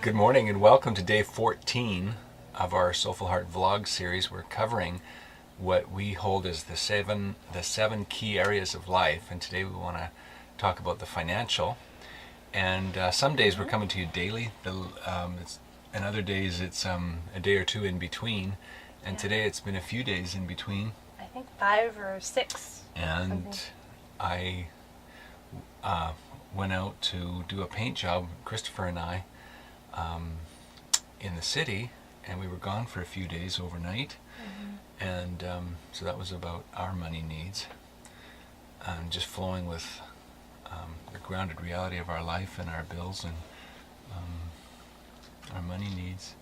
Good morning and welcome to day 14 of our Soulful Heart vlog series. We're covering what we hold as the seven key areas of life, and today we want to talk about the financial. And some days we're coming to you daily, and other days it's a day or two in between. And today it's been a few days in between. I think 5 or 6. And I went out to do a paint job, Christopher and I, in the city, and we were gone for a few days overnight. And so that was about our money needs, and just flowing with the grounded reality of our life and our bills and our money needs.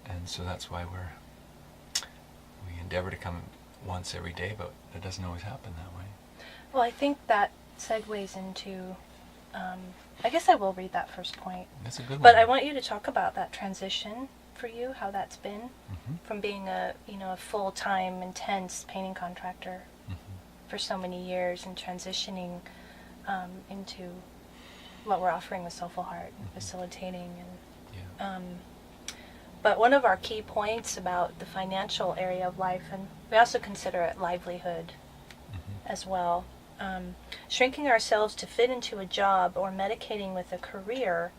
And so that's why we endeavor to come once every day, but it doesn't always happen that way. Well, I think that segues into, I guess I will read that first point. That's a good one. But I want you to talk about that transition for you, how that's been from being a full-time, intense painting contractor for so many years and transitioning into what we're offering with Soulful Heart and facilitating. And but one of our key points about the financial area of life, and we also consider it livelihood as well, shrinking ourselves to fit into a job or medicating with a career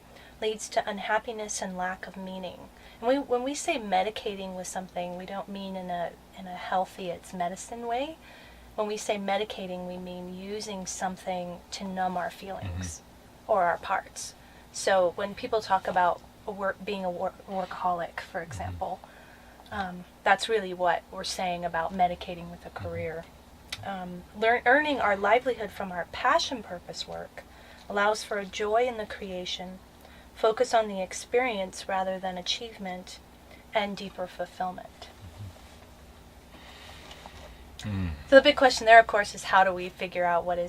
leads to unhappiness and lack of meaning. And when we say medicating with something, we don't mean in a healthy, it's medicine way. When we say medicating, we mean using something to numb our feelings or our parts. So when people talk about being a workaholic, for example, that's really what we're saying about medicating with a career. Earning our livelihood from our passion purpose work allows for a joy in the creation, focus on the experience rather than achievement, and deeper fulfillment. So the big question there, of course, is how do we figure out what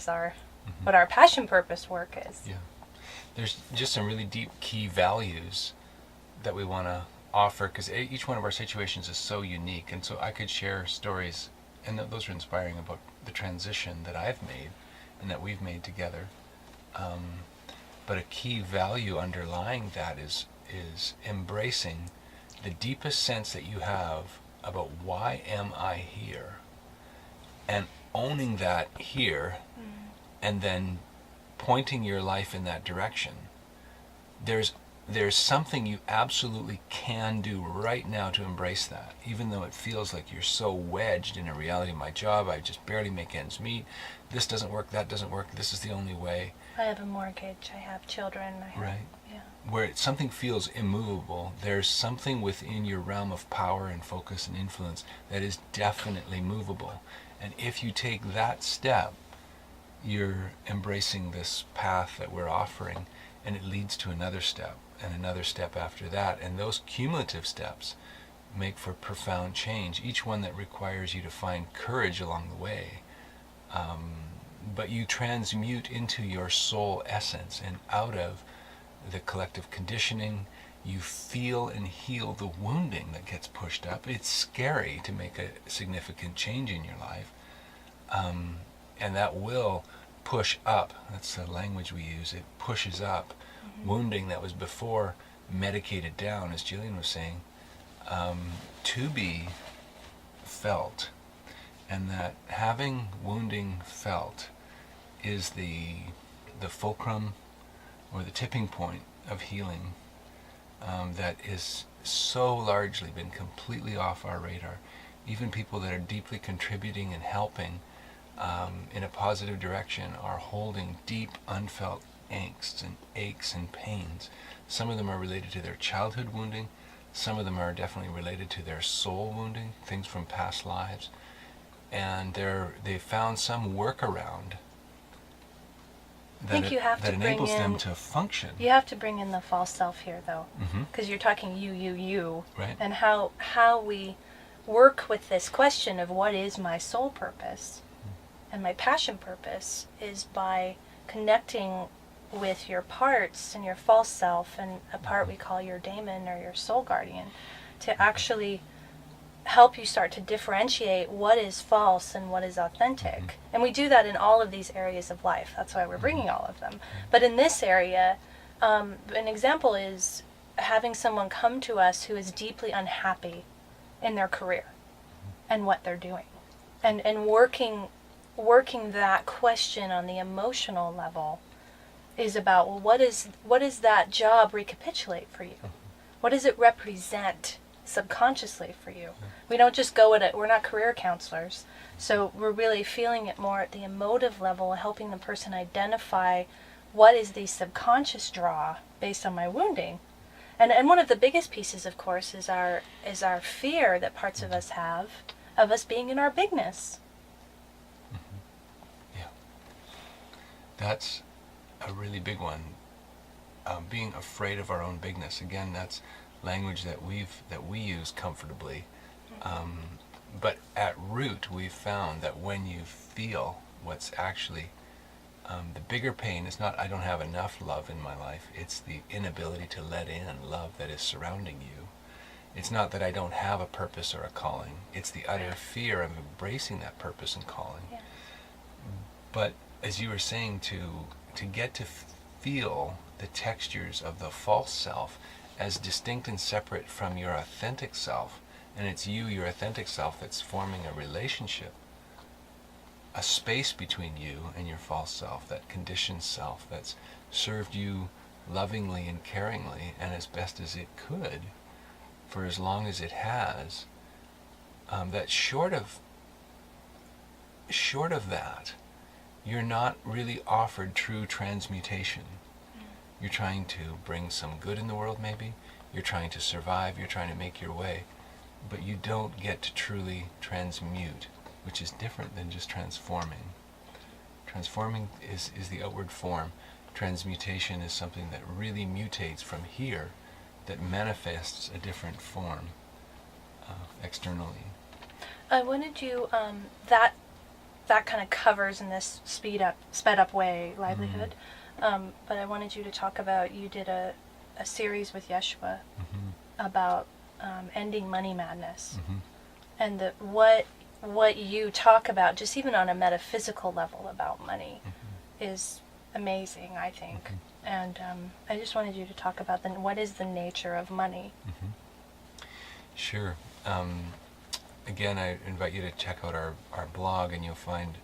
our passion purpose work is? Yeah. There's just some really deep key values that we want to offer, because each one of our situations is so unique. And so I could share stories, and those are inspiring, about the transition that I've made and that we've made together. But a key value underlying that is embracing the deepest sense that you have about why am I here, and owning that here, and then pointing your life in that direction. There's something you absolutely can do right now to embrace that, even though it feels like you're so wedged in a reality. My job, I just barely make ends meet. This doesn't work, that doesn't work, this is the only way. I have a mortgage, I have children. Where something feels immovable, there's something within your realm of power and focus and influence that is definitely movable. And if you take that step, you're embracing this path that we're offering, and it leads to another step and another step after that. And those cumulative steps make for profound change, each one that requires you to find courage along the way. But you transmute into your soul essence, and out of the collective conditioning, you feel and heal the wounding that gets pushed up. It's scary to make a significant change in your life. And that will push up. That's the language we use. It pushes up wounding that was before medicated down, as Jillian was saying, to be felt. And that having wounding felt is the fulcrum or the tipping point of healing that is so largely been completely off our radar. Even people that are deeply contributing and helping in a positive direction are holding deep unfelt angsts and aches and pains. Some of them are related to their childhood wounding. Some of them are definitely related to their soul wounding, things from past lives. And they've found some workaround that enables them to function. You have to bring in the false self here, though, because you're talking you, right? And how we work with this question of what is my soul purpose and my passion purpose is by connecting with your parts and your false self and a part we call your daemon or your soul guardian, to actually help you start to differentiate what is false and what is authentic. And we do that in all of these areas of life. That's why we're bringing all of them. But in this area, an example is having someone come to us who is deeply unhappy in their career and what they're doing, and working that question on the emotional level is about, well, what does that job recapitulate for you? What does it represent subconsciously for you? We don't just go at it, we're not career counselors, so we're really feeling it more at the emotive level, helping the person identify what is the subconscious draw based on my wounding. And one of the biggest pieces, of course, is our fear that parts of us have of us being in our bigness. Yeah. That's a really big one. Being afraid of our own bigness. Again, that's language that we use comfortably. But at root, we've found that when you feel what's actually the bigger pain is not I don't have enough love in my life. It's the inability to let in love that is surrounding you. It's not that I don't have a purpose or a calling. It's the utter fear of embracing that purpose and calling. Yeah. But as you were saying, to get to feel the textures of the false self as distinct and separate from your authentic self, and it's you, your authentic self, that's forming a relationship, a space between you and your false self, that conditioned self that's served you lovingly and caringly and as best as it could for as long as it has, that short of that, you're not really offered true transmutation. You're trying to bring some good in the world, maybe. You're trying to survive. You're trying to make your way. But you don't get to truly transmute, which is different than just transforming. Transforming is the outward form. Transmutation is something that really mutates from here, that manifests a different form externally. I wanted you, that kind of covers in this sped up way livelihood. But I wanted you to talk about, you did a series with Yeshua about ending money madness, and what you talk about, just even on a metaphysical level about money, is amazing, I think. And I just wanted you to talk about what is the nature of money. Sure. Again, I invite you to check out our blog, and you'll find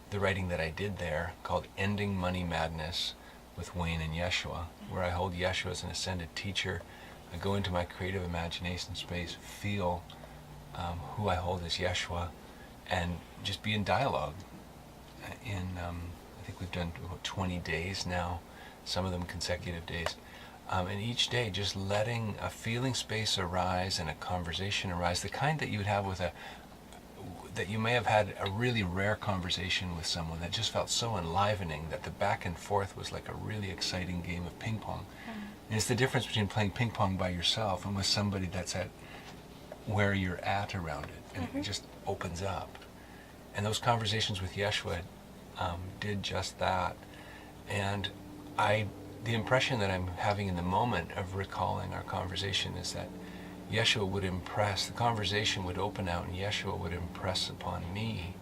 the writing that I did there called Ending Money Madness with Wayne and Yeshua, where I hold Yeshua as an ascended teacher. I go into my creative imagination space, feel who I hold as Yeshua, and just be in dialogue. I think we've done 20 days now, some of them consecutive days. And each day just letting a feeling space arise and a conversation arise, the kind that you would have that you may have had a really rare conversation with someone that just felt so enlivening that the back and forth was like a really exciting game of ping pong. And it's the difference between playing ping pong by yourself and with somebody that's at where you're at around it, and it just opens up. And those conversations with Yeshua did just that. And the impression that I'm having in the moment of recalling our conversation is that Yeshua would impress, the conversation would open out, and Yeshua would impress upon me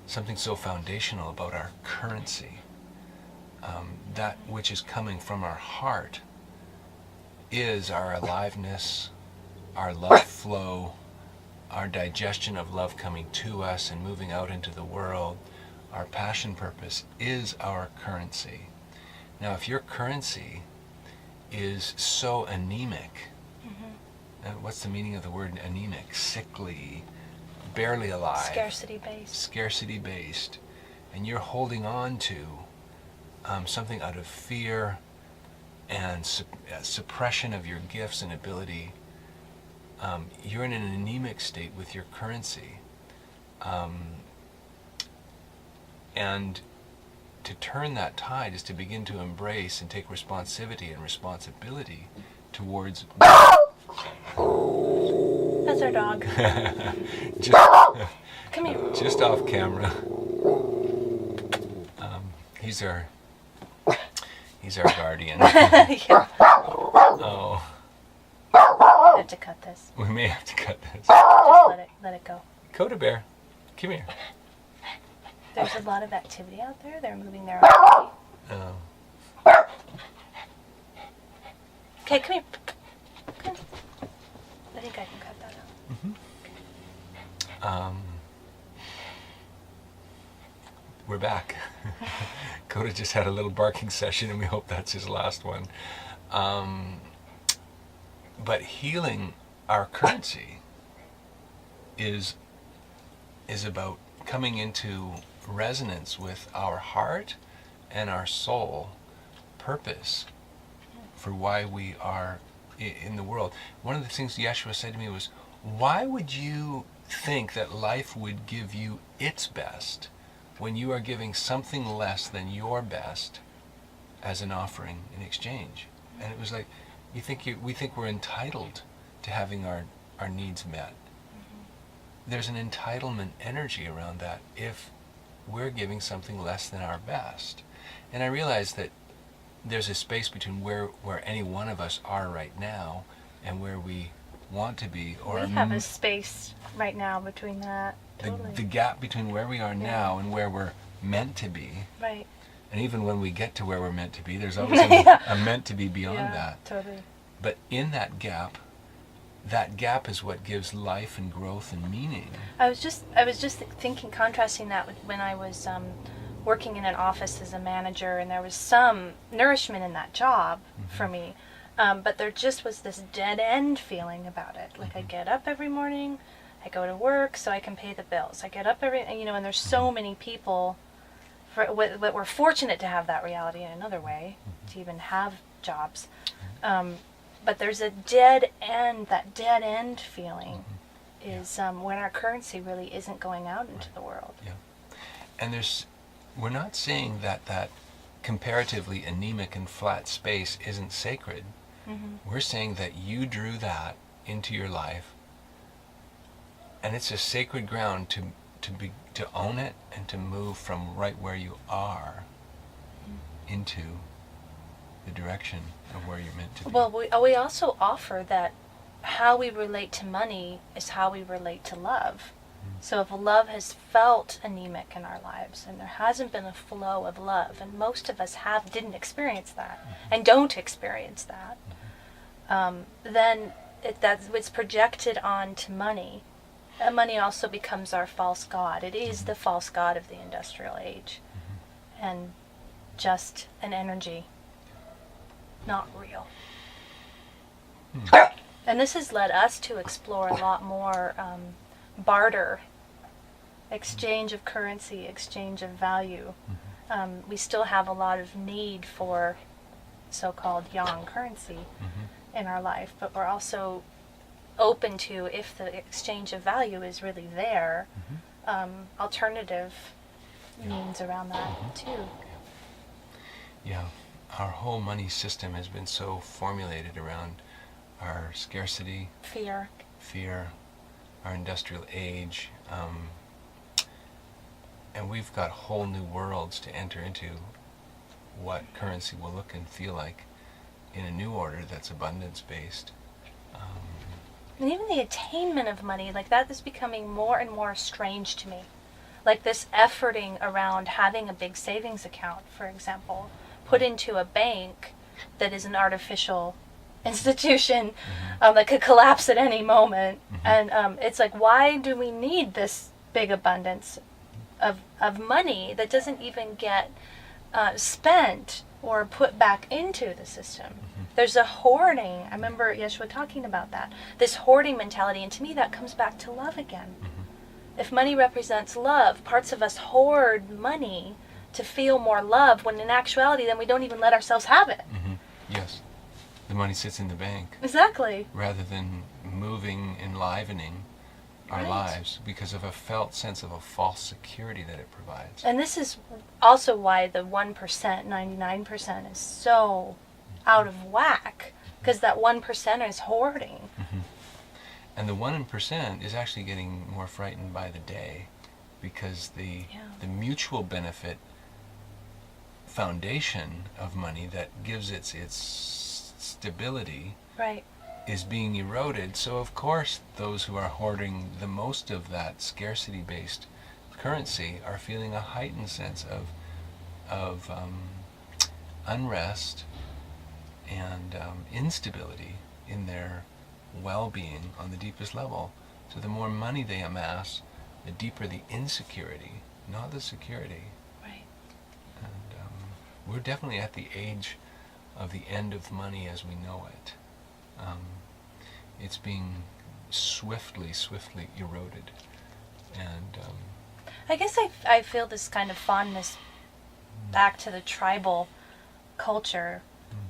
something so foundational about our currency. That which is coming from our heart is our aliveness, our love flow, our digestion of love coming to us and moving out into the world. Our passion purpose is our currency. Now, if your currency is so anemic, what's the meaning of the word anemic? Sickly, barely alive. Scarcity-based. And you're holding on to something out of fear and suppression of your gifts and ability. You're in an anemic state with your currency. And to turn that tide is to begin to embrace and take responsibility towards... That's our dog. Come here. Just off camera. He's our guardian. Yeah. Oh. I have to cut this. We may have to cut this. Just let it go. Coda Bear, come here. There's a lot of activity out there. They're moving their own. Oh. Okay, come here. Come. I think I can cut that out. We're back. Coda just had a little barking session, and we hope that's his last one. But healing our currency is about coming into resonance with our heart and our soul purpose for why we are in the world. One of the things Yeshua said to me was, why would you think that life would give you its best when you are giving something less than your best as an offering in exchange? And it was like, we think we're entitled to having our needs met. There's an entitlement energy around that if we're giving something less than our best. And I realize that there's a space between where any one of us are right now and where we want to be. Or we have a space right now between that. Totally. The gap between where we are now and where we're meant to be. Right. And even when we get to where we're meant to be, there's always a meant to be beyond that. Totally. But in that gap is what gives life and growth and meaning. I was just thinking, contrasting that with when I was working in an office as a manager, and there was some nourishment in that job for me, but there just was this dead end feeling about it. Like I get up every morning, I go to work so I can pay the bills. I get up and there's so many people. We're fortunate to have that reality in another way, to even have jobs. But there's a dead end, that dead end feeling is when our currency really isn't going out into the world. Yeah. And we're not saying that comparatively anemic and flat space isn't sacred. We're saying that you drew that into your life, and it's a sacred ground to own it and to move from right where you are into the direction of where you're meant to be. Well, we also offer that how we relate to money is how we relate to love. So if love has felt anemic in our lives and there hasn't been a flow of love, and most of us didn't experience that and don't experience that, then it's projected onto money. And money also becomes our false god. It is the false god of the industrial age, and just an energy, not real. And this has led us to explore a lot more barter, exchange of currency, exchange of value. We still have a lot of need for so-called yang currency in our life, but we're also open to, if the exchange of value is really there, alternative means around that too. Yeah, our whole money system has been so formulated around our scarcity, Fear, our industrial age, and we've got whole new worlds to enter into what currency will look and feel like in a new order that's abundance-based. and even the attainment of money, like that is becoming more and more strange to me. Like this efforting around having a big savings account, for example, put into a bank that is an artificial institution that could collapse at any moment. And it's like, why do we need this big abundance of money that doesn't even get spent or put back into the system? There's a hoarding. I remember Yeshua talking about that. This hoarding mentality, and to me that comes back to love again. If money represents love, parts of us hoard money to feel more love, when in actuality then we don't even let ourselves have it. Yes. The money sits in the bank. Exactly. Rather than moving, enlivening our lives because of a felt sense of a false security that it provides. And this is also why the 1%, 99% is so out of whack, because that 1% is hoarding. And the 1% is actually getting more frightened by the day, because the mutual benefit foundation of money that gives its stability is being eroded. So of course those who are hoarding the most of that scarcity-based currency are feeling a heightened sense of unrest and instability in their well-being on the deepest level. So the more money they amass, the deeper the insecurity, not the security. Right. And we're definitely at the age of the end of money as we know it. It's being swiftly eroded. And I guess I feel this kind of fondness back to the tribal culture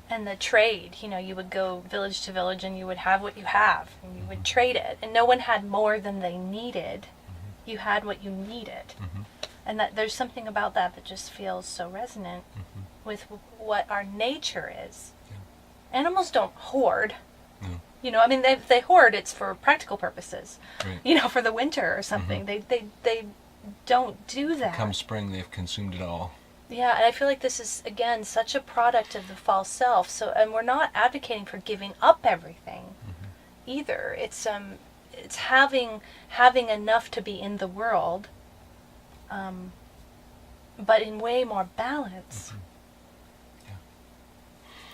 and the trade. You know, you would go village to village and you would have what you have and you would trade it, and no one had more than they needed. You had what you needed. And that there's something about that that just feels so resonant with what our nature is. Yeah. Animals don't hoard. No. You know, I mean, they hoard, it's for practical purposes. Right. You know, for the winter or something. They don't do that. Come spring, they've consumed it all. Yeah, and I feel like this is, again, such a product of the false self. So, and we're not advocating for giving up everything either. It's having enough to be in the world, but in way more balance. Yeah.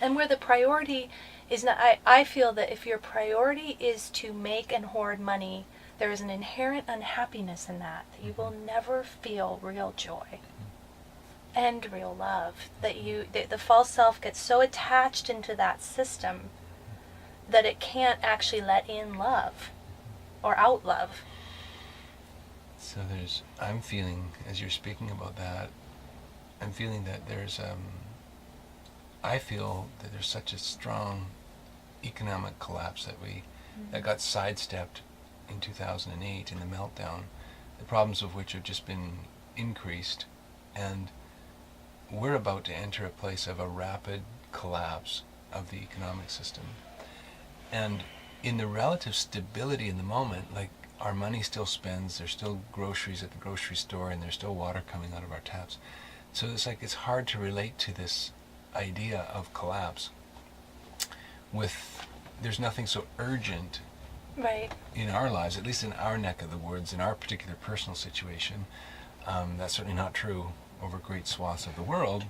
And where the priority is not, I feel that if your priority is to make and hoard money, there is an inherent unhappiness in that you will never feel real joy and real love. That the false self gets so attached into that system that it can't actually let in love or out love. So I'm feeling, as you're speaking about that, I'm feeling that I feel that there's such a strong economic collapse that got sidestepped in 2008 in the meltdown, the problems of which have just been increased, and we're about to enter a place of a rapid collapse of the economic system. And in the relative stability in the moment, like our money still spends, there's still groceries at the grocery store, and there's still water coming out of our taps. So it's hard to relate to this idea of collapse there's nothing so urgent right in our lives, at least in our neck of the woods, in our particular personal situation. That's certainly not true over great swaths of the world,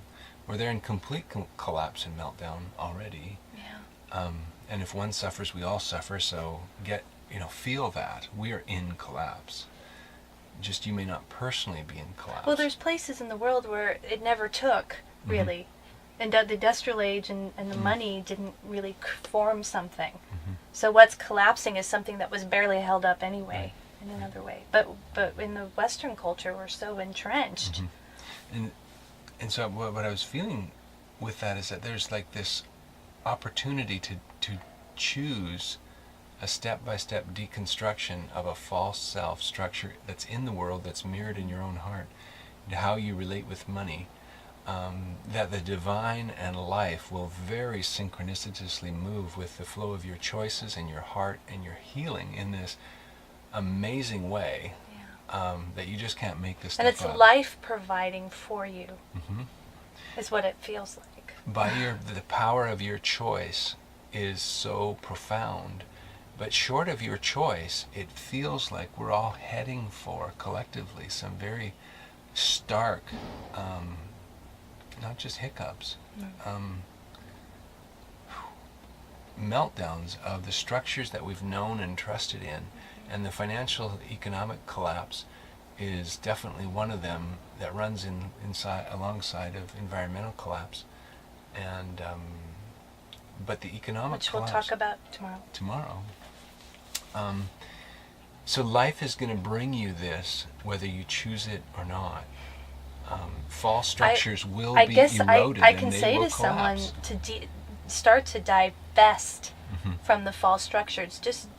where they're in complete collapse and meltdown already. Yeah. And if one suffers, we all suffer. So feel that we are in collapse. Just you may not personally be in collapse. Well, there's places in the world where it never took, really. And the industrial age and the money didn't really form something. So what's collapsing is something that was barely held up anyway, in another way. But in the Western culture, we're so entrenched. And so what I was feeling with that is that there's like this opportunity to choose a step-by-step deconstruction of a false self structure that's in the world, that's mirrored in your own heart, and how you relate with money. That the divine and life will very synchronistically move with the flow of your choices and your heart and your healing in this amazing way that you just can't make this stuff up. And it's life providing for you, is what it feels like. The power of your choice is so profound, but short of your choice, it feels like we're all heading for, collectively, some very stark not just hiccups, meltdowns of the structures that we've known and trusted in. And the financial economic collapse is definitely one of them that runs alongside of environmental collapse. And but the economic which collapse, we'll talk about tomorrow. So life is going to bring you this, whether you choose it or not. False structures will be eroded. I can say to someone to start to divest from the false structures. Just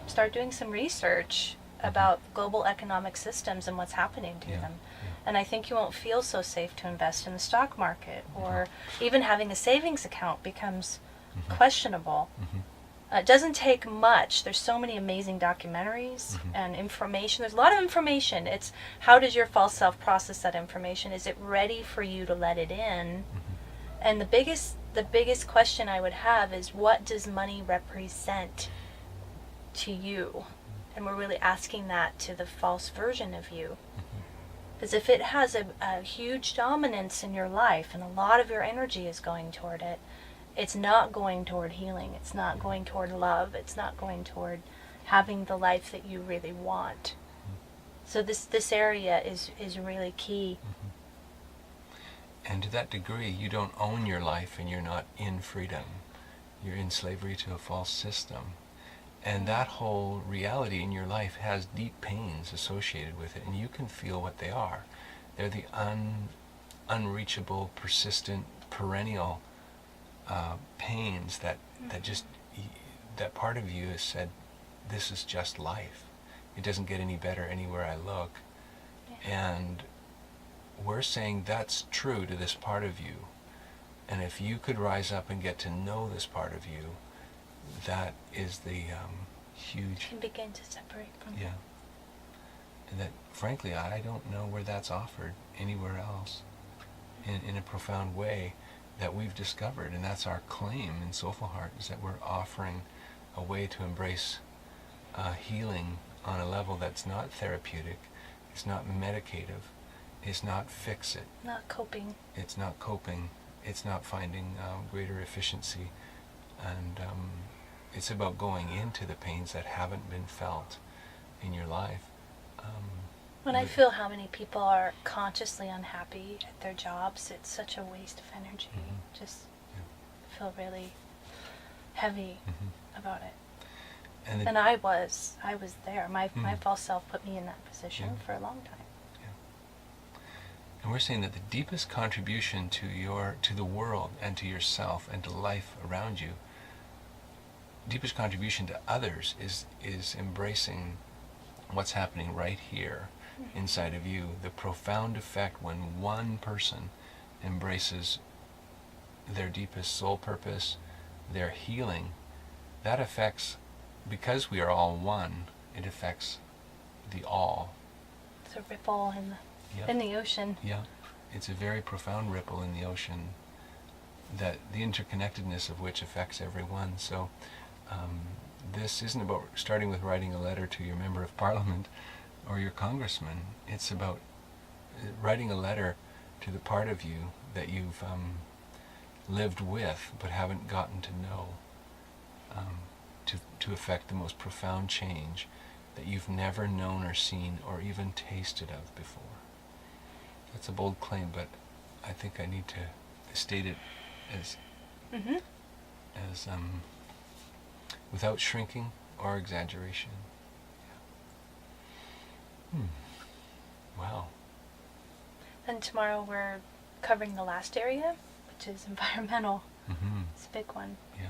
start doing some research about global economic systems and what's happening to them. And I think you won't feel so safe to invest in the stock market, or even having a savings account becomes questionable. It doesn't take much. There's so many amazing documentaries and information. There's a lot of information. It's how does your false self process that information? Is it ready for you to let it in? And the biggest question I would have is, what does money represent to you? And we're really asking that to the false version of you. Because if it has a huge dominance in your life and a lot of your energy is going toward it, it's not going toward healing. It's not going toward love. It's not going toward having the life that you really want. So this area is really key. And to that degree, you don't own your life and you're not in freedom. You're in slavery to a false system. And that whole reality in your life has deep pains associated with it, and you can feel what they are. They're the unreachable, persistent, perennial pains that just, that part of you has said, this is just life. It doesn't get any better anywhere I look. Yeah. And we're saying that's true to this part of you. And if you could rise up and get to know this part of you, that is the huge... Can begin to separate from Yeah. And that, frankly, I don't know where that's offered anywhere else in a profound way that we've discovered. And that's our claim in SoulFullHeart, is that we're offering a way to embrace healing on a level that's not therapeutic, it's not medicative, it's not fix it. Not coping. It's not coping. It's not finding greater efficiency. And it's about going into the pains that haven't been felt in your life. When I feel how many people are consciously unhappy at their jobs, it's such a waste of energy. Just feel really heavy about it. And I was there. My false self put me in that position for a long time. And we're saying that the deepest contribution to the world and to yourself and to life around you, deepest contribution to others is embracing what's happening right here inside of you. The profound effect when one person embraces their deepest soul purpose, their healing, that affects, because we are all one, it affects the all. It's a ripple in the ocean. Yeah, it's a very profound ripple in the ocean, that the interconnectedness of which affects everyone. So this isn't about starting with writing a letter to your member of parliament or your congressman. It's about writing a letter to the part of you that you've lived with but haven't gotten to know, to affect the most profound change that you've never known or seen or even tasted of before. That's a bold claim, but I think I need to state it as without shrinking or exaggeration. Wow. And tomorrow we're covering the last area, which is environmental. It's a big one. Yeah.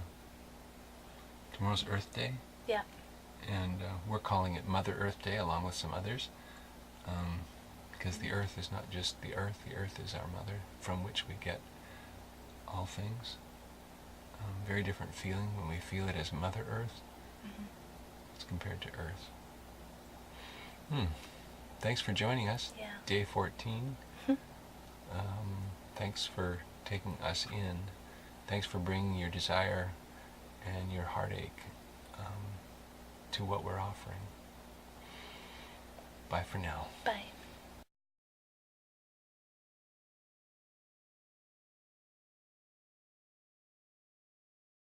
Tomorrow's Earth Day. Yeah. And we're calling it Mother Earth Day along with some others. Because the earth is not just the earth is our mother, from which we get all things. Very different feeling when we feel it as Mother Earth as compared to Earth. Thanks for joining us. Yeah. Day 14. Thanks for taking us in. Thanks for bringing your desire and your heartache to what we're offering. Bye for now. Bye.